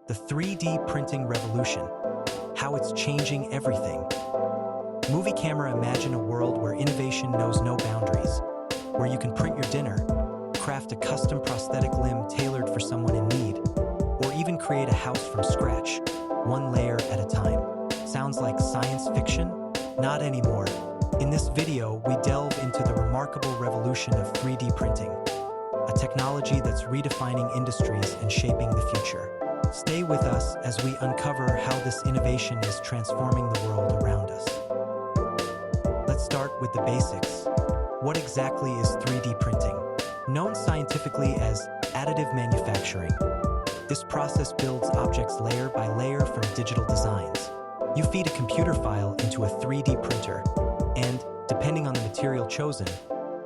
the 3D printing revolution, how it's changing everything. Movie camera, imagine a world where innovation knows no boundaries, where you can print your dinner, craft a custom prosthetic limb tailored for someone in need, or even create a house from scratch, one layer at a time. Sounds like science fiction? Not anymore. In this video, we delve into the remarkable revolution of 3D printing, a technology that's redefining industries and shaping the future. Stay with us as we uncover how this innovation is transforming the world around us. Let's start with the basics. What exactly is 3D printing? Known scientifically as additive manufacturing, this process builds objects layer by layer from digital designs. You feed a computer file into a 3D printer, and, depending on the material chosen,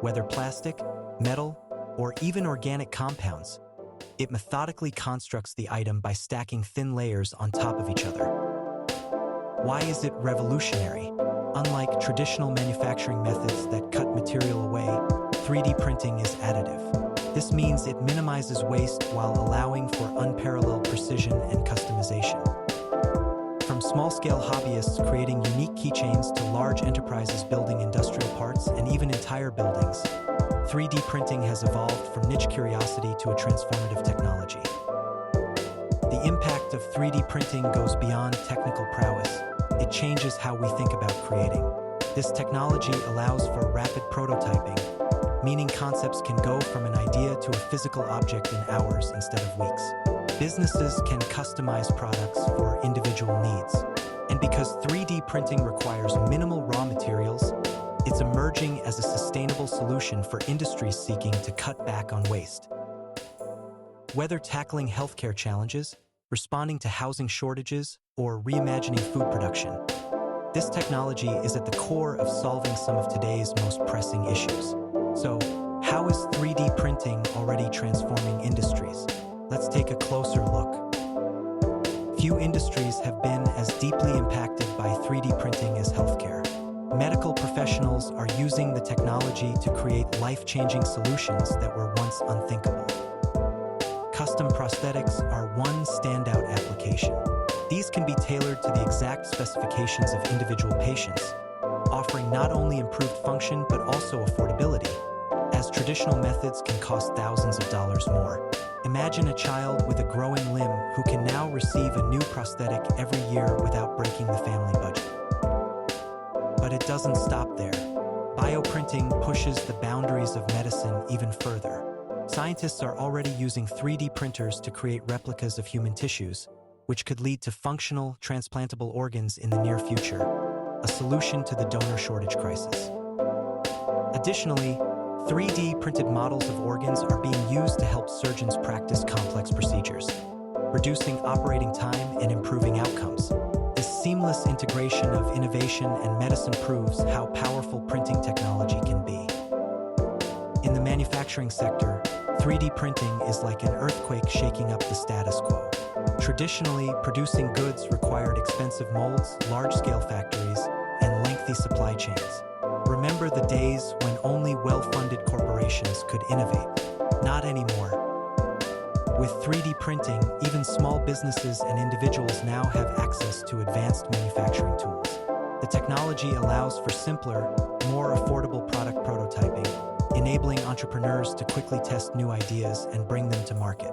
whether plastic, metal, or even organic compounds, it methodically constructs the item by stacking thin layers on top of each other. Why is it revolutionary? Unlike traditional manufacturing methods that cut material away, 3D printing is additive. This means it minimizes waste while allowing for unparalleled precision and customization. From small-scale hobbyists creating unique keychains to large enterprises building industrial parts and even entire buildings, 3D printing has evolved from niche curiosity to a transformative technology. The impact of 3D printing goes beyond technical prowess. It changes how we think about creating. This technology allows for rapid prototyping, meaning concepts can go from an idea to a physical object in hours instead of weeks. Businesses can customize products for individual needs. And because 3D printing requires minimal raw materials, it's emerging as a sustainable solution for industries seeking to cut back on waste. Whether tackling healthcare challenges, responding to housing shortages, or reimagining food production, this technology is at the core of solving some of today's most pressing issues. So, how is 3D printing already transforming industries? Let's take a closer look. Few industries have been as deeply impacted by 3D printing as healthcare. Medical professionals are using the technology to create life-changing solutions that were once unthinkable. Custom prosthetics are one standout application. These can be tailored to the exact specifications of individual patients, offering not only improved function but also affordability, as traditional methods can cost thousands of dollars more. Imagine a child with a growing limb who can now receive a new prosthetic every year without breaking the family budget. But it doesn't stop there. Bioprinting pushes the boundaries of medicine even further. Scientists are already using 3D printers to create replicas of human tissues, which could lead to functional, transplantable organs in the near future, a solution to the donor shortage crisis. Additionally, 3D printed models of organs are being used to help surgeons practice complex procedures, reducing operating time and improving outcomes. This seamless integration of innovation and medicine proves how powerful printing technology can be. In the manufacturing sector, 3D printing is like an earthquake shaking up the status quo. Traditionally, producing goods required expensive molds, large-scale factories, and lengthy supply chains. Remember the days when only well-funded corporations could innovate? Not anymore. With 3D printing, even small businesses and individuals now have access to advanced manufacturing tools. The technology allows for simpler, more affordable product prototyping, enabling entrepreneurs to quickly test new ideas and bring them to market.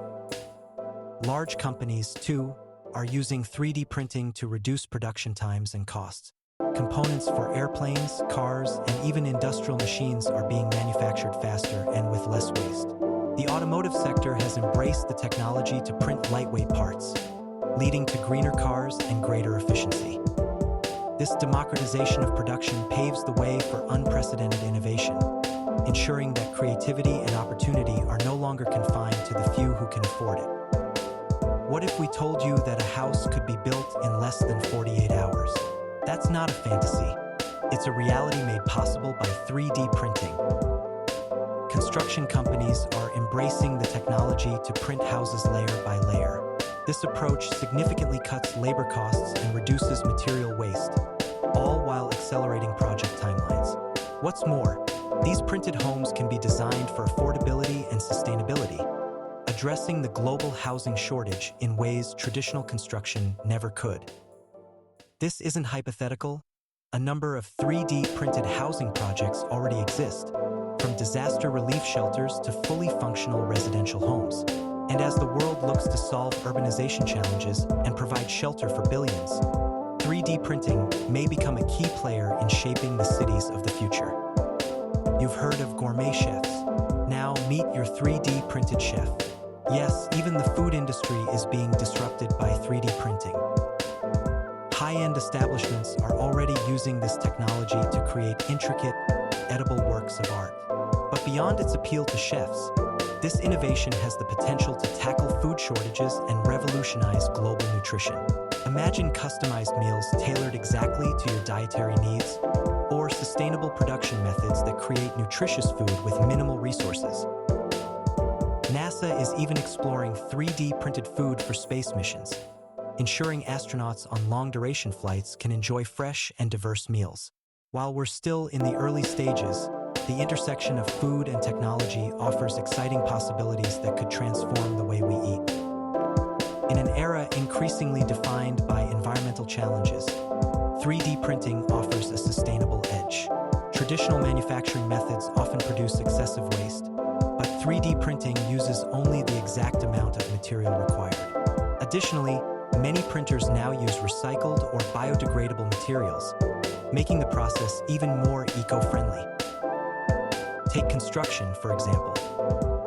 Large companies, too, are using 3D printing to reduce production times and costs. Components for airplanes, cars, and even industrial machines are being manufactured faster and with less waste. The automotive sector has embraced the technology to print lightweight parts, leading to greener cars and greater efficiency. This democratization of production paves the way for unprecedented innovation, ensuring that creativity and opportunity are no longer confined to the few who can afford it. What if we told you that a house could be built in less than 48 hours? That's not a fantasy. It's a reality made possible by 3D printing. Construction companies are embracing the technology to print houses layer by layer. This approach significantly cuts labor costs and reduces material waste, all while accelerating project timelines. What's more, these printed homes can be designed for affordability and sustainability, a addressing the global housing shortage in ways traditional construction never could. This isn't hypothetical. A number of 3D printed housing projects already exist, from disaster relief shelters to fully functional residential homes. And as the world looks to solve urbanization challenges and provide shelter for billions, 3D printing may become a key player in shaping the cities of the future. You've heard of gourmet chefs. Now meet your 3D printed chef. Yes, even the food industry is being disrupted by 3D printing. High-end establishments are already using this technology to create intricate, edible works of art. But beyond its appeal to chefs, this innovation has the potential to tackle food shortages and revolutionize global nutrition. Imagine customized meals tailored exactly to your dietary needs, or sustainable production methods that create nutritious food with minimal resources. NASA is even exploring 3D printed food for space missions, ensuring astronauts on long-duration flights can enjoy fresh and diverse meals. While we're still in the early stages, the intersection of food and technology offers exciting possibilities that could transform the way we eat. In an era increasingly defined by environmental challenges, 3D printing offers a sustainable edge. Traditional manufacturing methods often produce excessive waste, but 3D printing uses only the exact amount of material required. Additionally, many printers now use recycled or biodegradable materials, making the process even more eco-friendly. Take construction, for example.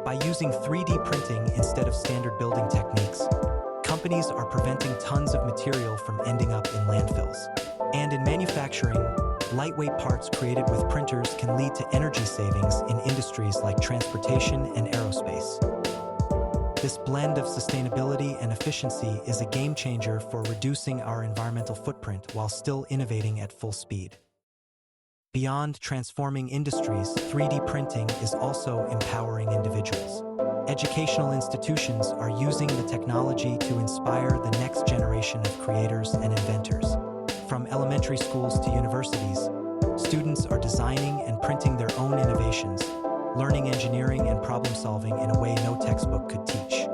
By using 3D printing instead of standard building techniques, companies are preventing tons of material from ending up in landfills. And in manufacturing, lightweight parts created with printers can lead to energy savings in industries like transportation and aerospace. This blend of sustainability and efficiency is a game changer for reducing our environmental footprint while still innovating at full speed. Beyond transforming industries, 3D printing is also empowering individuals. Educational institutions are using the technology to inspire the next generation of creators and inventors. From elementary schools to universities, students are designing and printing their own innovations, learning engineering and problem solving in a way no textbook could teach.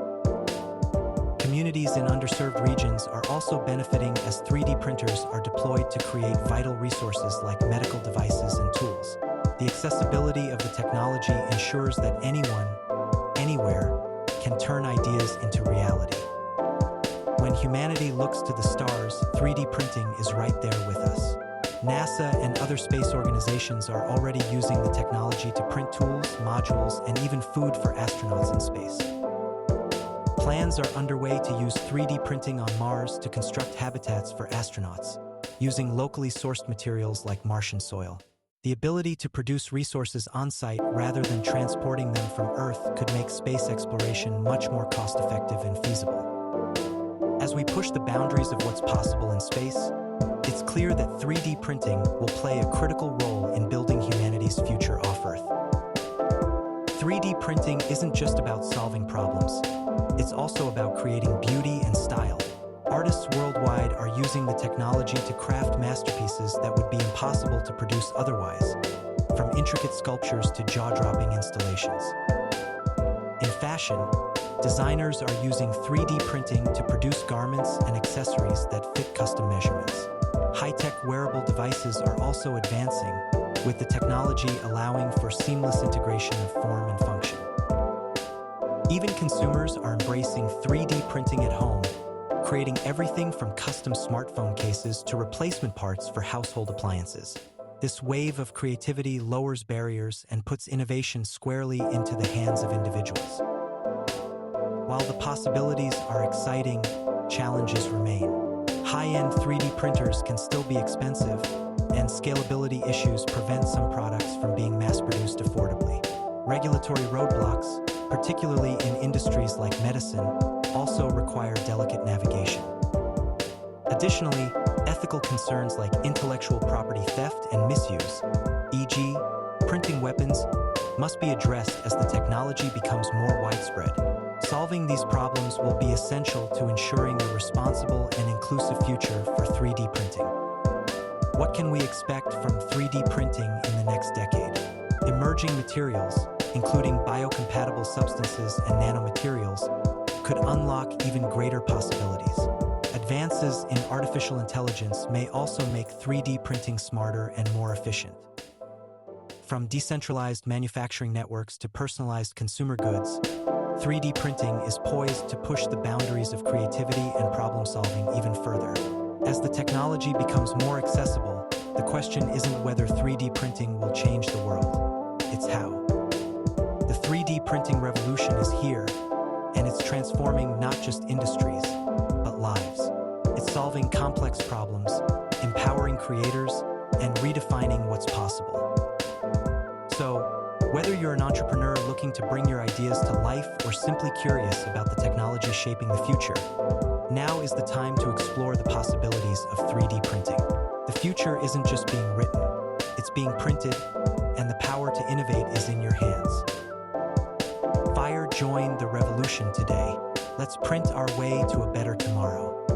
Communities in underserved regions are also benefiting as 3D printers are deployed to create vital resources like medical devices and tools. The accessibility of the technology ensures that anyone, anywhere, can turn ideas into reality. When humanity looks to the stars, 3D printing is right there with us. NASA and other space organizations are already using the technology to print tools, modules, and even food for astronauts in space. Plans are underway to use 3D printing on Mars to construct habitats for astronauts, using locally sourced materials like Martian soil. The ability to produce resources on-site rather than transporting them from Earth could make space exploration much more cost-effective and feasible. As we push the boundaries of what's possible in space, it's clear that 3D printing will play a critical role in building humanity's future off-Earth. 3D printing isn't just about solving problems. It's also about creating beauty and style. Artists worldwide are using the technology to craft masterpieces that would be impossible to produce otherwise, from intricate sculptures to jaw-dropping installations. In fashion, designers are using 3D printing to produce garments and accessories that fit custom measurements. High-tech wearable devices are also advancing, with the technology allowing for seamless integration of form and function. Even consumers are embracing 3D printing at home, creating everything from custom smartphone cases to replacement parts for household appliances. This wave of creativity lowers barriers and puts innovation squarely into the hands of individuals. While the possibilities are exciting, challenges remain. High-end 3D printers can still be expensive, and scalability issues prevent some products from being mass-produced affordably. Regulatory roadblocks, particularly in industries like medicine, also require delicate navigation. Additionally, ethical concerns like intellectual property theft and misuse, e.g., printing weapons, must be addressed as the technology becomes more widespread. Solving these problems will be essential to ensuring a responsible and inclusive future for 3D printing. What can we expect from 3D printing in the next decade? Emerging materials, including biocompatible substances and nanomaterials, could unlock even greater possibilities. Advances in artificial intelligence may also make 3D printing smarter and more efficient. From decentralized manufacturing networks to personalized consumer goods, 3D printing is poised to push the boundaries of creativity and problem-solving even further. As the technology becomes more accessible, the question isn't whether 3D printing will change the world, it's how. The 3D printing revolution is here, and it's transforming not just industries, but lives. It's solving complex problems, empowering creators, and redefining what's possible. So, whether you're an entrepreneur looking to bring your ideas to life or simply curious about the technology shaping the future, now is the time to explore the possibilities of 3D printing. The future isn't just being written, it's being printed, and the power to innovate is in your hands. Join the revolution today. Let's print our way to a better tomorrow.